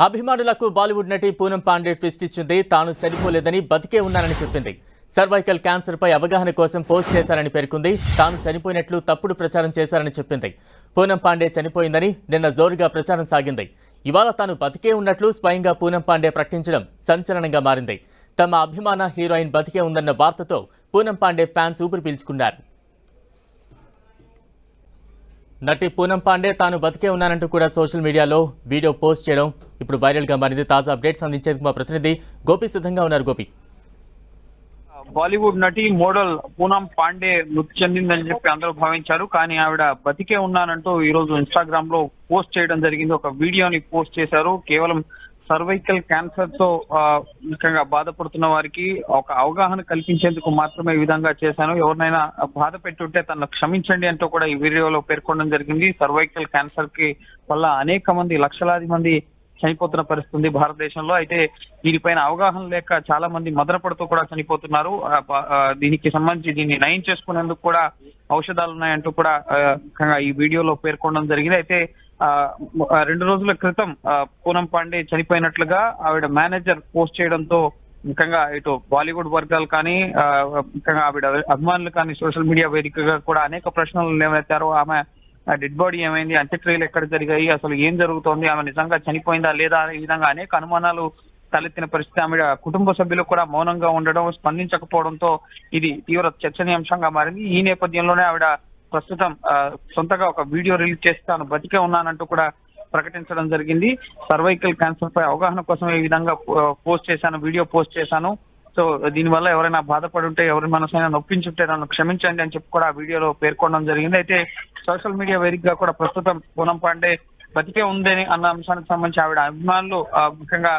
అభిమానులకు బాలీవుడ్ నటి పూనం పాండే ట్విస్ట్ ఇచ్చింది. తాను చనిపోలేదని బతికే ఉన్నానని చెప్పింది. సర్వైకల్ క్యాన్సర్ పై అవగాహన కోసం పోస్ట్ చేశారని పేర్కొంది. తాను చనిపోయినట్లు తప్పుడు ప్రచారం చేశారని చెప్పింది. పూనం పాండే చనిపోయిందని నిన్న జోరుగా ప్రచారం సాగింది. ఇవాళ తాను బతికే ఉన్నట్లు స్వయంగా పూనం పాండే ప్రకటించడం సంచలనంగా మారింది. తమ అభిమాన హీరోయిన్ బతికే ఉందన్న వార్తతో పూనం పాండే ఫ్యాన్స్ ఊపిరి పీల్చుకున్నారు. నటి పూనం పాండే తాను బతికే ఉన్నానంటూ కూడా సోషల్ మీడియాలో వీడియో పోస్ట్ చేయడం ఇప్పుడు వైరల్ గా మారింది. తాజా అప్డేట్స్ అందించేందుకు మా ప్రతినిధి గోపి సిద్ధంగా ఉన్నారు. గోపి, బాలీవుడ్ నటి మోడల్ పూనం పాండే మృతి చెందిందని చెప్పి అందరూ భావించారు. కానీ ఆవిడ బతికే ఉన్నానంటూ ఈ రోజు ఇన్స్టాగ్రామ్ లో పోస్ట్ చేయడం జరిగింది. ఒక వీడియోని పోస్ట్ చేశారు. కేవలం సర్వైకల్ క్యాన్సర్ తో ముఖ్యంగా బాధపడుతున్న వారికి ఒక అవగాహన కల్పించేందుకు మాత్రమే ఈ విధంగా చేశాను. ఎవరినైనా బాధ పెట్టుంటే తనను క్షమించండి అంటూ కూడా ఈ వీడియోలో పేర్కొనడం జరిగింది. సర్వైకల్ క్యాన్సర్ కి వల్ల అనేక మంది, లక్షలాది మంది చనిపోతున్న పరిస్థితి ఉంది భారతదేశంలో. అయితే దీనిపైన అవగాహన లేక చాలా మంది మదన పడుతూ కూడా చనిపోతున్నారు. దీనికి సంబంధించి దీన్ని నయం చేసుకునేందుకు కూడా ఔషధాలు ఉన్నాయంటూ కూడా ఈ వీడియోలో పేర్కొనడం జరిగింది. అయితే 2 రోజుల క్రితం పూనం పాండే చనిపోయినట్లుగా ఆవిడ మేనేజర్ పోస్ట్ చేయడంతో ముఖ్యంగా ఇటు బాలీవుడ్ వర్గాలు కానీ ముఖ్యంగా ఆవిడ అభిమానులు కానీ సోషల్ మీడియా వేదికగా కూడా అనేక ప్రశ్నలు లేవనెత్తారు. ఆమె డెడ్ బాడీ ఏమైంది, అంత్యక్రియలు ఎక్కడ జరిగాయి, అసలు ఏం జరుగుతోంది, ఆమె నిజంగా చనిపోయిందా లేదా, ఈ విధంగా అనేక అనుమానాలు తలెత్తిన పరిస్థితి. ఆవిడ కుటుంబ సభ్యులు కూడా మౌనంగా ఉండడం, స్పందించకపోవడంతో ఇది తీవ్ర చర్చనీయాంశంగా మారింది. ఈ నేపథ్యంలోనే ఆవిడ ప్రస్తుతం సొంతగా ఒక వీడియో రిలీజ్ చేసి తాను బతికే ఉన్నానంటూ కూడా ప్రకటించడం జరిగింది. సర్వైకల్ క్యాన్సర్ పై అవగాహన కోసం ఈ విధంగా పోస్ట్ చేశాను, వీడియో పోస్ట్ చేశాను. సో దీనివల్ల ఎవరైనా బాధపడి ఉంటే, ఎవరి మనసైనా నొప్పించుంటే నన్ను క్షమించండి అని చెప్పి కూడా ఆ వీడియోలో పేర్కొనడం జరిగింది. అయితే సోషల్ మీడియా వేదికగా కూడా ప్రస్తుతం పూనం పాండే బతికే ఉందని అన్న అంశానికి సంబంధించి ఆవిడ అభిమానులు ముఖ్యంగా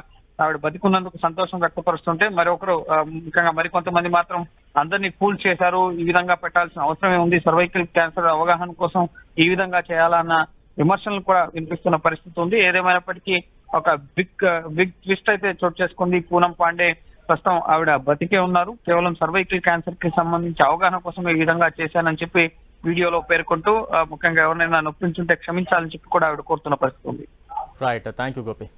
ఆవిడ బతికున్నందుకు సంతోషం వ్యక్తపరుస్తుంటే, మరొకరు ముఖ్యంగా మరికొంతమంది మాత్రం అందరినీ ఫూల్ చేశారు, ఈ విధంగా పెట్టాల్సిన అవసరమే ఉంది, సర్వైకల్ క్యాన్సర్ అవగాహన కోసం ఈ విధంగా చేయాలన్న విమర్శలు కూడా వినిపిస్తున్న పరిస్థితి ఉంది. ఏదేమైనప్పటికీ ఒక బిగ్ ట్విస్ట్ అయితే చోటు చేసుకుంది. పూనం పాండే ప్రస్తుతం ఆవిడ బతికే ఉన్నారు. కేవలం సర్వైకల్ క్యాన్సర్ కి సంబంధించి అవగాహన కోసం ఈ విధంగా చేశానని చెప్పి వీడియోలో పేర్కొంటూ ముఖ్యంగా ఎవరినైనా నొప్పించుంటే క్షమించాలని చెప్పి కూడా ఆవిడ కోరుతున్న పరిస్థితి ఉంది. Right, thank you Gopi.